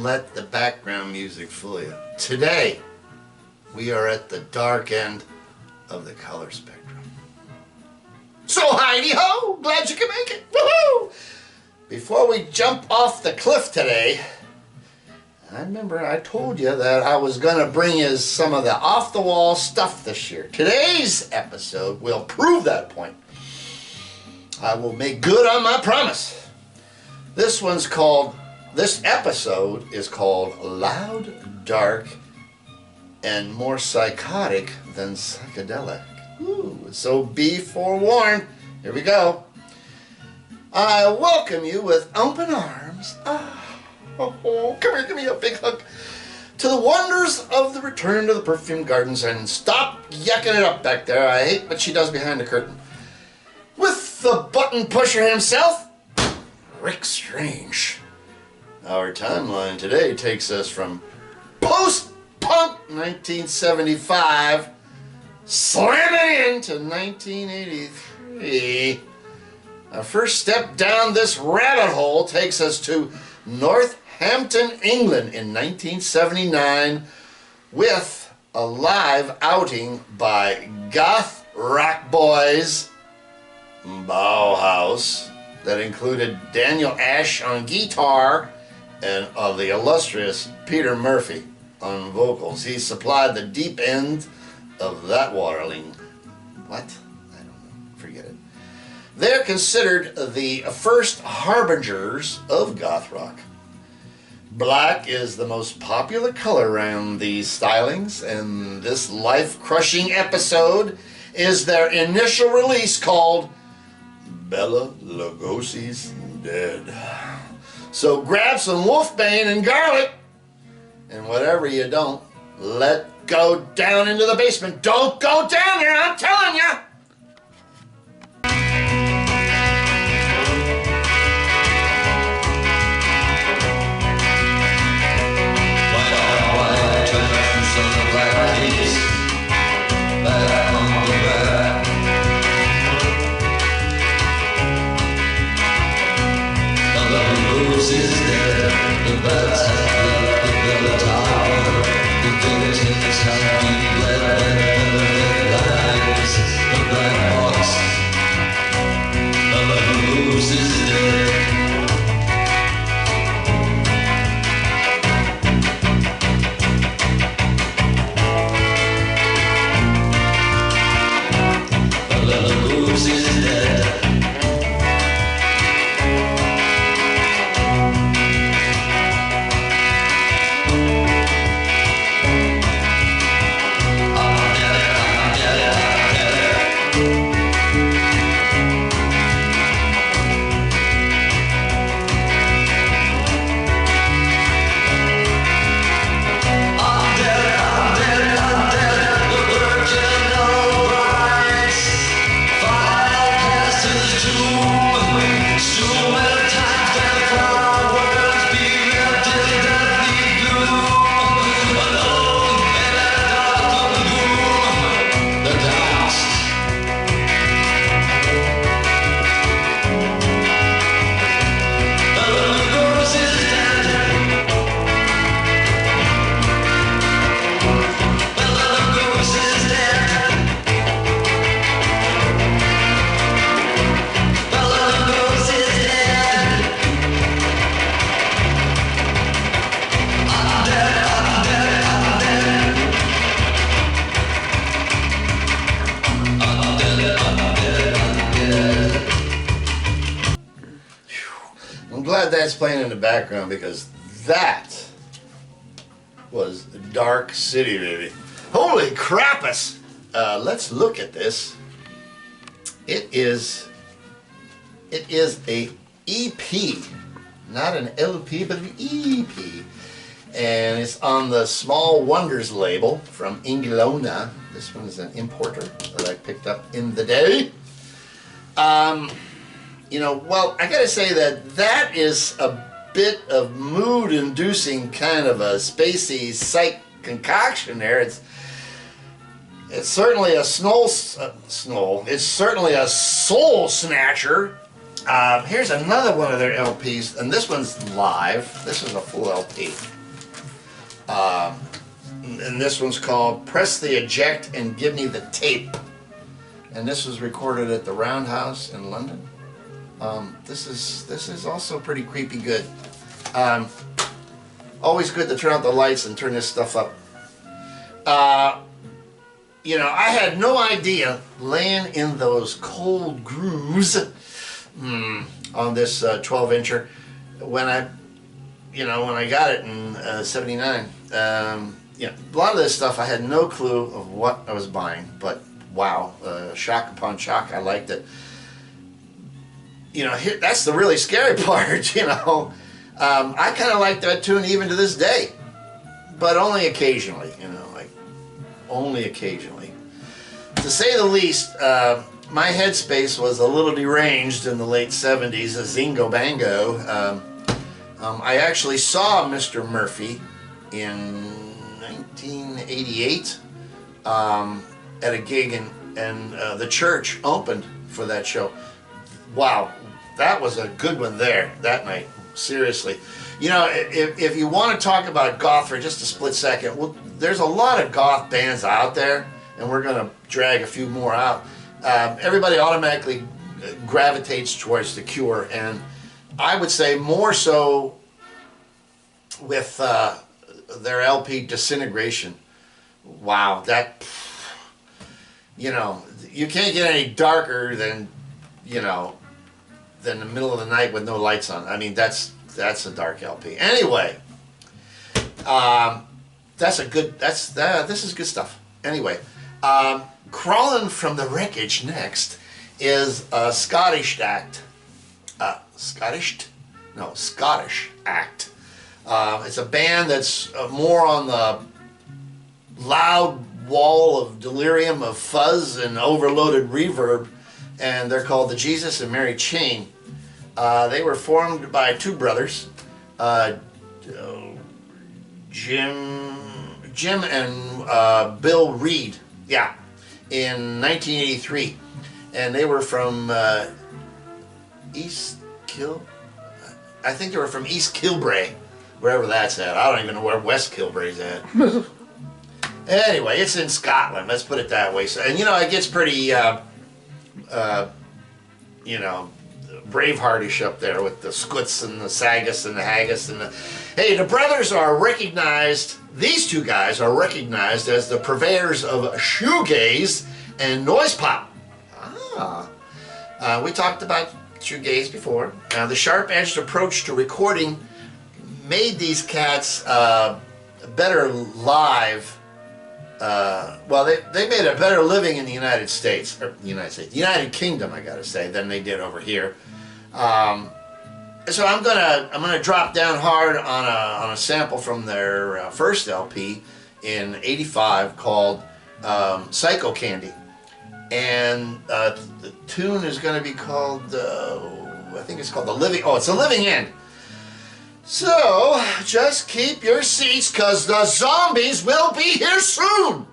let the background music fool you. Today, we are at the dark end of the color spectrum. So Heidi-ho, glad you could make it. Woohoo! Before we jump off the cliff today, I remember I told you that I was going to bring you some of the off-the-wall stuff this year. Today's episode will prove that point. I will make good on my promise. This episode is called Loud, Dark, and More Psychotic Than Psychedelic. Ooh, so be forewarned. Here we go. I welcome you with open arms. Come here, give me a big hug. To the wonders of the return to the Perfumed Gardens, and stop yucking it up back there. I hate what she does behind the curtain. With the button pusher himself, Rick Strange. Our timeline today takes us from post-punk 1975, slamming into 1983. Our first step down this rabbit hole takes us to Northampton, England in 1979 with a live outing by goth rock boys Bauhaus that included Daniel Ash on guitar and the illustrious Peter Murphy on vocals. He supplied the deep end of that waterling. What? I don't know. Forget it. They're considered the first harbingers of goth rock. Black is the most popular color around these stylings, and this life-crushing episode is their initial release called Bela Lugosi's Dead. So grab some wolfbane and garlic, and whatever you don't, let go down into the basement. Don't go down there, I'm telling you! I'm glad that's playing in the background because that was Dark City, baby. Holy crappus! Let's look at this. It is a EP, not an LP, but an EP, and it's on the Small Wonders label from England. This one is an importer that I picked up in the day. Well, I gotta say that is a bit of mood-inducing kind of a spacey psych concoction there. It's certainly a it's certainly a soul snatcher, Here's another one of their LPs, and this one's live. This is a full LP. And this one's called Press the Eject and Give Me the Tape. And this was recorded at the Roundhouse in London. This is also pretty creepy good. Always good to turn out the lights and turn this stuff up. You know, I had no idea laying in those cold grooves on this 12-incher when I got it in '79. Yeah, a lot of this stuff I had no clue of what I was buying, but wow, shock upon shock, I liked it. You know, that's the really scary part. You know, I kind of like that tune even to this day, but only occasionally. You know, like only occasionally. To say the least, my headspace was a little deranged in the late '70s. A zingo bango. I actually saw Mr. Murphy in 1988 at a gig, and the church opened for that show. Wow, that was a good one there that night. Seriously, you know, if you want to talk about goth for just a split second, well, there's a lot of goth bands out there, and we're gonna drag a few more out. Everybody automatically gravitates towards The Cure, and I would say more so with their LP Disintegration. Wow, that, you know, you can't get any darker than, you know, than the middle of the night with no lights on. I mean, that's a dark LP. Anyway, this is good stuff. Anyway, crawling from the wreckage next is a Scottish act. Scottish act. It's a band that's more on the loud wall of delirium of fuzz and overloaded reverb, and they're called the Jesus and Mary Chain. They were formed by two brothers, Jim and Bill Reed, yeah, in 1983, and they were from I think they were from East Kilbray, wherever that's at. I don't even know where West Kilbray's at. Anyway, it's in Scotland, let's put it that way. So, and you know, it gets pretty, you know, Braveheartish up there with the Scots and the Sagas and the Haggis and the... Hey, the brothers are recognized, these two guys are recognized as the purveyors of shoegaze and noise pop. We talked about shoegaze before. The sharp-edged approach to recording made these cats better live. Well, they made a better living in the United States, or United Kingdom, I gotta say, than they did over here. So I'm gonna drop down hard on a sample from their first LP in '85 called Psycho Candy, and the tune is gonna be called I think it's called The Living. Oh, it's The Living End. So, just keep your seats, cause the zombies will be here soon!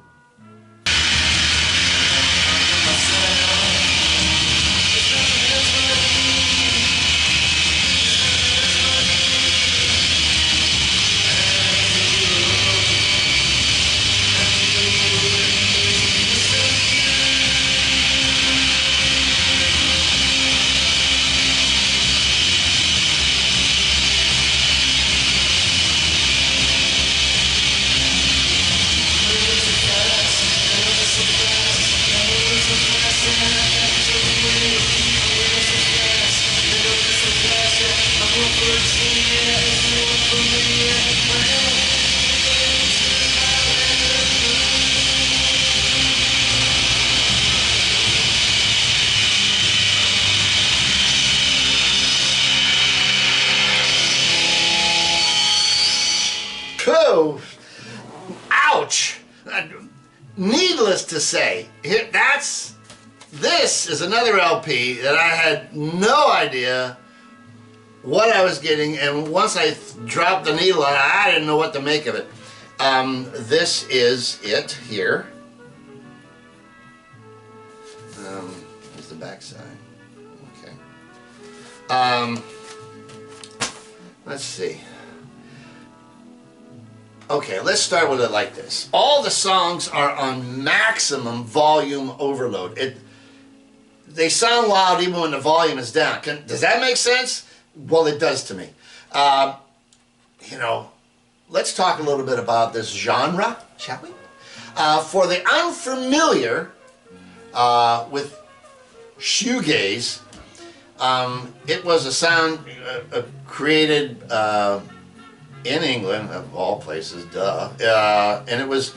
Oh, ouch! Needless to say, this is another LP that I had no idea what I was getting, and once I dropped the needle on it, I didn't know what to make of it. This is it here. Here's the back side. Okay. Let's see. Okay, let's start with it like this. All the songs are on maximum volume overload. They sound loud even when the volume is down. Does that make sense? Well, it does to me. You know, let's talk a little bit about this genre, shall we? For the unfamiliar with shoegaze, it was a sound created in England, of all places, duh, and it was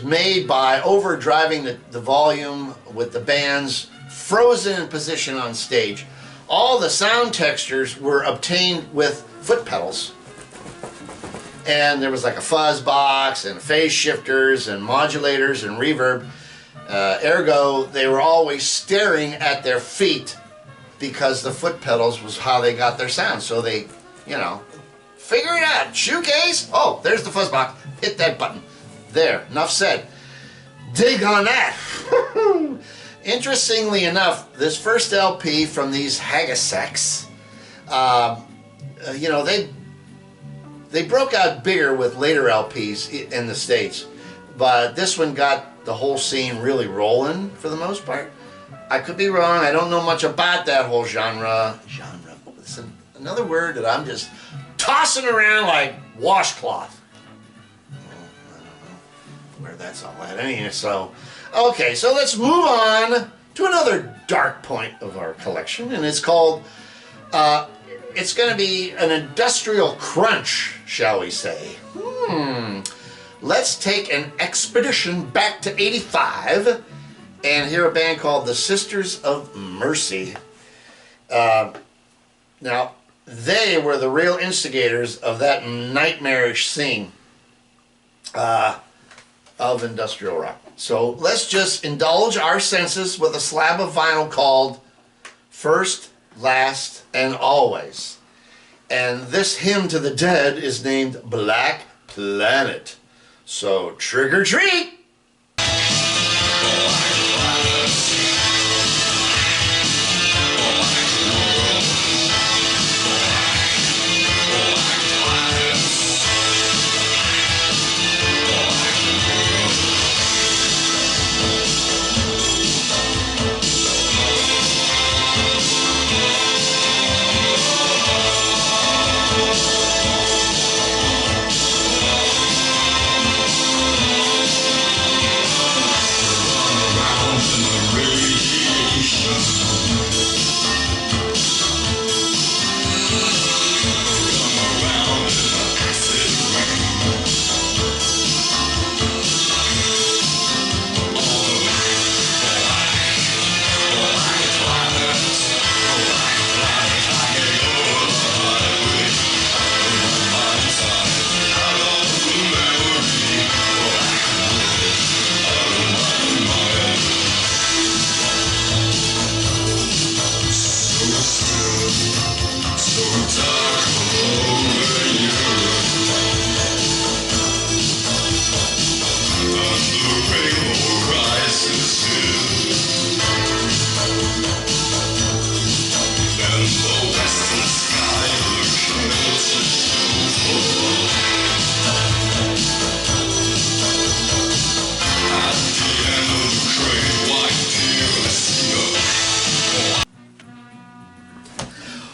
made by overdriving the volume with the band's frozen in position on stage. All the sound textures were obtained with foot pedals, and there was like a fuzz box and phase shifters and modulators and reverb. Ergo, they were always staring at their feet because the foot pedals was how they got their sound. So they, you know, figure it out. Shoegaze? Oh, there's the fuzz box. Hit that button. There, enough said. Dig on that. Interestingly enough, this first LP from these Hagaseks, you know, they broke out bigger with later LPs in the States, but this one got the whole scene really rolling for the most part. I could be wrong. I don't know much about that whole genre. It's another word that I'm just tossing around like washcloth. I don't know where that's all at. Anyway, so okay, so let's move on to another dark point of our collection, and it's called. It's going to be an industrial crunch, shall we say? Let's take an expedition back to '85 and hear a band called the Sisters of Mercy. Now, they were the real instigators of that nightmarish scene of industrial rock. So let's just indulge our senses with a slab of vinyl called First, Last, and Always. And this hymn to the dead is named Black Planet. So trick or treat!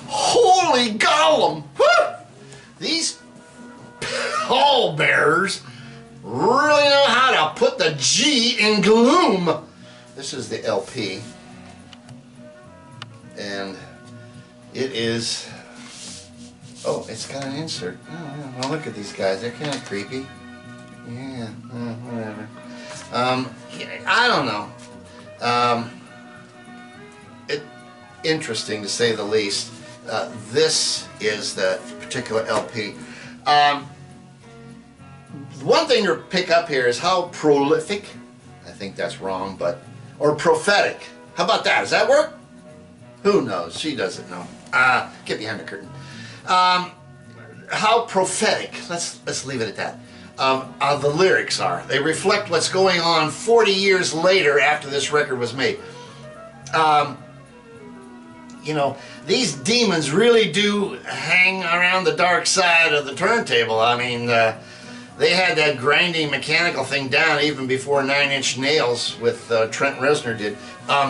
Holy Gollum! These pallbearers really know how to put the G in gloom. This is the LP, and it is. Oh, it's got an insert. Oh, well, look at these guys. They're kind of creepy. Yeah, whatever. I don't know. Interesting to say the least. This is the particular LP. One thing to pick up here is how prolific, I think that's wrong, or prophetic. How about that? Does that work? Who knows? She doesn't know. Get behind the curtain. How prophetic, let's leave it at that, the lyrics are. They reflect what's going on 40 years later after this record was made. you know, these demons really do hang around the dark side of the turntable. I mean, they had that grinding mechanical thing down even before 9 Inch Nails with Trent Reznor did.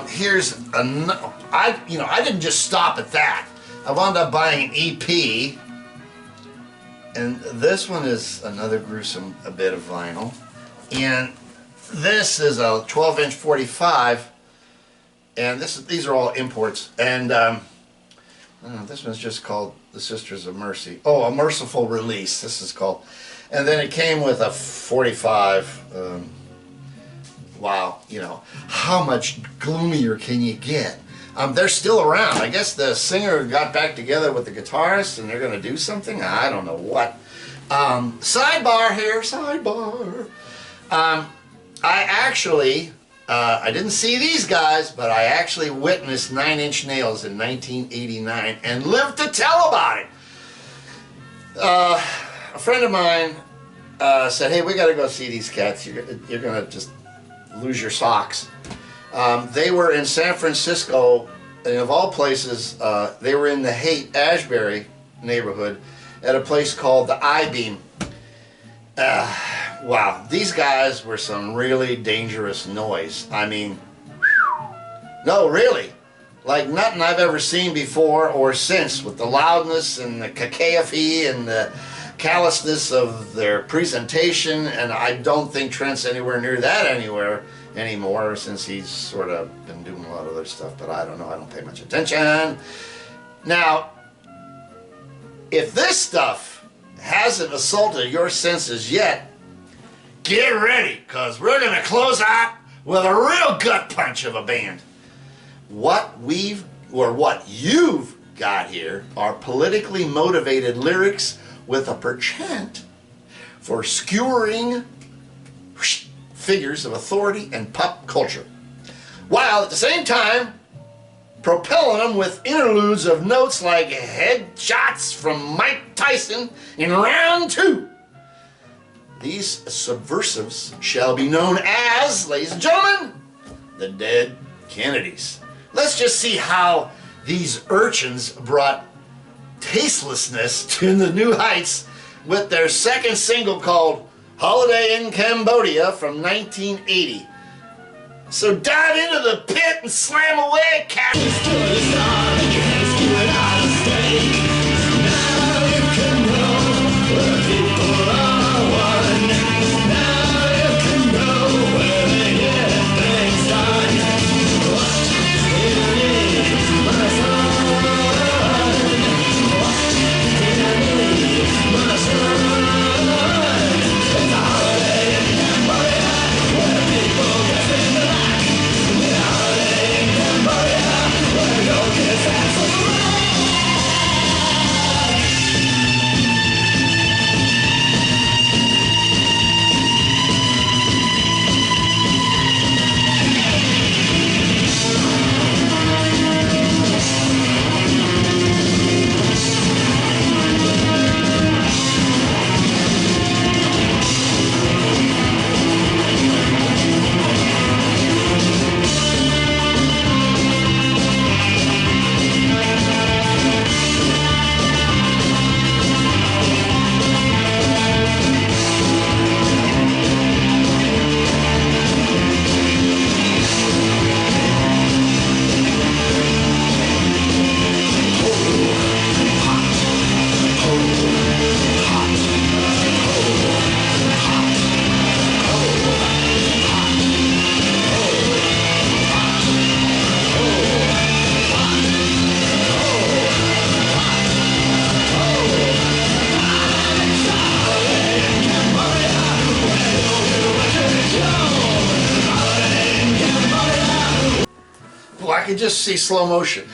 Here's I didn't just stop at that. I wound up buying an EP, and this one is another gruesome bit of vinyl, and this is a 12-inch 45. And these are all imports, and this one's just called The Sisters of Mercy. Oh, A Merciful Release, this is called. And then it came with a 45. Wow, you know, how much gloomier can you get? They're still around. I guess the singer got back together with the guitarist, and they're going to do something. I don't know what. Sidebar here, sidebar. I actually... I didn't see these guys, but I actually witnessed 9 Inch Nails in 1989 and lived to tell about it. A friend of mine said, hey, we got to go see these cats. You're going to just lose your socks. They were in San Francisco, and of all places, they were in the Haight-Ashbury neighborhood at a place called the I-Beam. Wow, these guys were some really dangerous noise. I mean, no, really, like nothing I've ever seen before or since, with the loudness and the cacophony and the callousness of their presentation. And I don't think Trent's anywhere near that anymore, since he's sort of been doing a lot of other stuff, but I don't know, I don't pay much attention. Now, if this stuff hasn't assaulted your senses yet, get ready, because we're going to close out with a real gut punch of a band. What you've got here are politically motivated lyrics with a penchant for skewering figures of authority and pop culture, while at the same time propelling them with interludes of notes like headshots from Mike Tyson in round 2. These subversives shall be known as, ladies and gentlemen, the Dead Kennedys. Let's just see how these urchins brought tastelessness to the new heights with their second single called Holiday in Cambodia from 1980. So dive into the pit and slam away, cat. I can just see slow motion.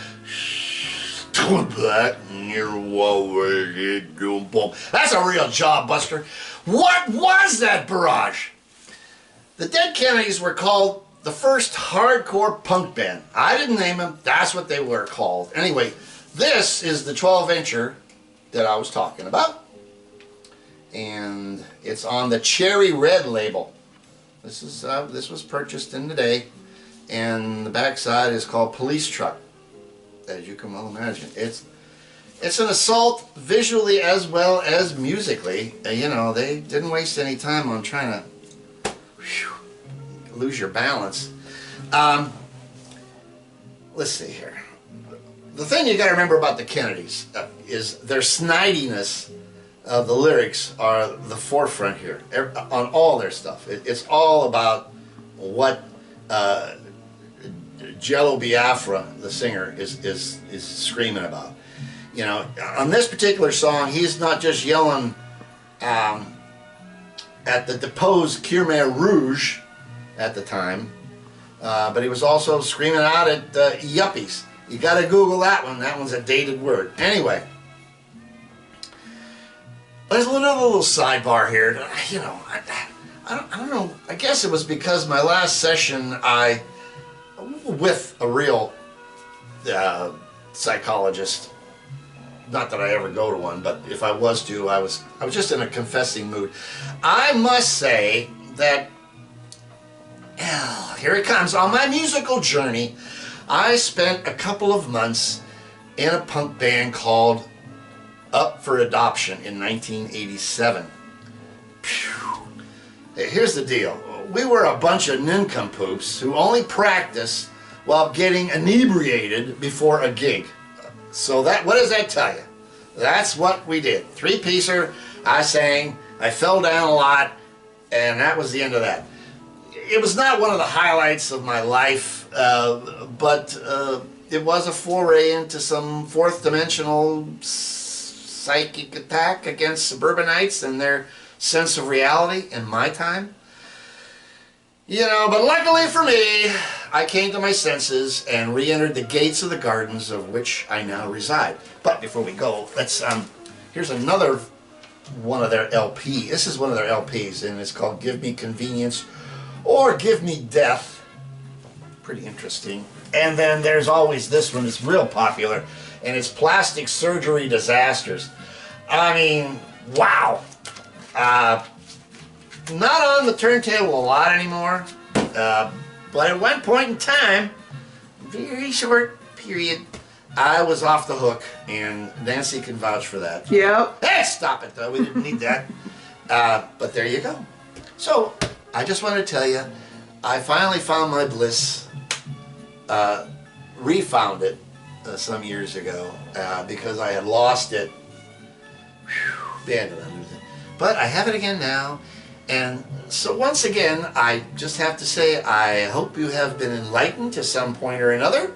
That's a real job, Buster. What was that barrage? The Dead Kennedys were called the first hardcore punk band. I didn't name them. That's what they were called. Anyway, this is the 12-incher that I was talking about. And it's on the Cherry Red label. This was purchased in the day. And the backside is called Police Truck. as you can well imagine. It's an assault visually as well as musically. You know, they didn't waste any time on trying to lose your balance. Let's see here. The thing you got to remember about the Kennedys is their snidiness of the lyrics are the forefront here on all their stuff. It's all about what Jello Biafra, the singer, is screaming about. You know, on this particular song, he's not just yelling at the deposed Khmer Rouge at the time, but he was also screaming out at yuppies. You got to Google that one. That one's a dated word. Anyway, there's a little sidebar here. You know, I don't know. I guess it was because my last session, with a real psychologist. Not that I ever go to one, but if I was to, I was just in a confessing mood. I must say that, here it comes. On my musical journey, I spent a couple of months in a punk band called Up for Adoption in 1987. Phew. Hey, here's the deal. We were a bunch of nincompoops who only practiced while getting inebriated before a gig. So what does that tell you? That's what we did. Three-piecer, I sang, I fell down a lot, and that was the end of that. It was not one of the highlights of my life, but it was a foray into some fourth-dimensional psychic attack against suburbanites and their sense of reality in my time. You know, but luckily for me, I came to my senses and re-entered the gates of the gardens of which I now reside. But before we go, let's here's another one of their LPs. This is one of their LPs, and it's called Give Me Convenience or Give Me Death. Pretty interesting. And then there's always this one. It's real popular, and it's Plastic Surgery Disasters. I mean, wow. Not on the turntable a lot anymore, but at one point in time, very short period, I was off the hook, and Nancy can vouch for that. Yep. Hey, stop it though, we didn't need that. But there you go. So, I just wanted to tell you, I finally found my bliss, refound it some years ago, because I had lost it. Bad to lose it. But I have it again now. And so once again, I just have to say, I hope you have been enlightened to some point or another.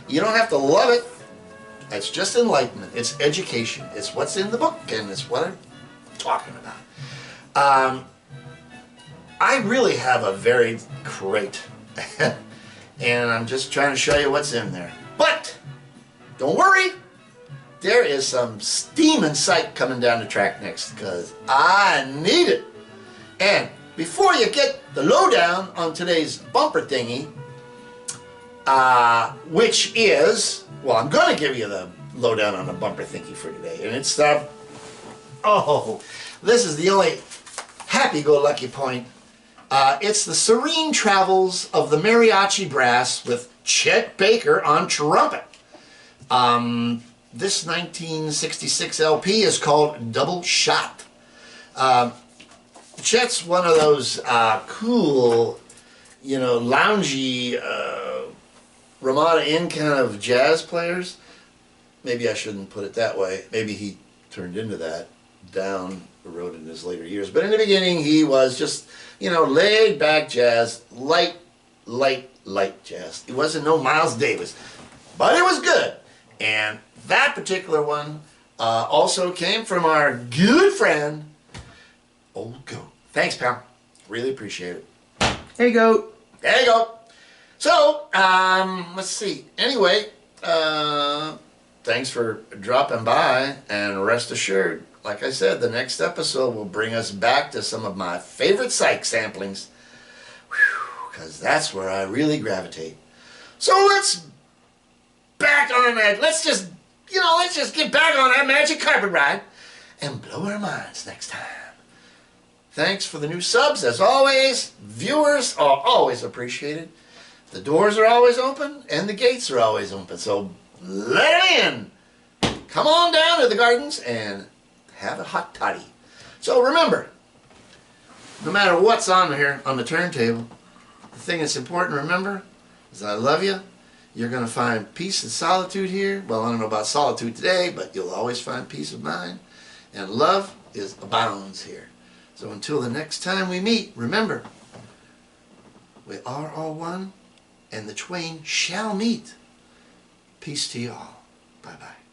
You don't have to love it. It's just enlightenment. It's education. It's what's in the book, and it's what I'm talking about. I really have a very crate, and I'm just trying to show you what's in there. But don't worry. There is some steaming psych coming down the track next, because I need it. And before you get the lowdown on today's bumper thingy, which is, well, I'm going to give you the lowdown on the bumper thingy for today. And it's, this is the only happy-go-lucky point. It's the Serene Travels of the Mariachi Brass with Chet Baker on trumpet. This 1966 LP is called Double Shot. Chet's one of those cool, you know, loungy Ramada Inn kind of jazz players. Maybe I shouldn't put it that way. Maybe he turned into that down the road in his later years. But in the beginning, he was just, you know, laid back jazz, light jazz. It wasn't no Miles Davis, but it was good. And that particular one also came from our good friend, Old Goat. Thanks, pal. Really appreciate it. There you go. There you go. So, let's see. Anyway, thanks for dropping by, and rest assured, like I said, the next episode will bring us back to some of my favorite psych samplings, because that's where I really gravitate. So let's back on that. Let's just get back on that magic carpet ride and blow our minds next time. Thanks for the new subs, as always. Viewers are always appreciated. The doors are always open, and the gates are always open. So let them in. Come on down to the gardens and have a hot toddy. So remember, no matter what's on here on the turntable, the thing that's important to remember is that I love you. You're going to find peace and solitude here. Well, I don't know about solitude today, but you'll always find peace of mind. And love abounds here. So until the next time we meet, remember, we are all one, and the twain shall meet. Peace to you all. Bye-bye.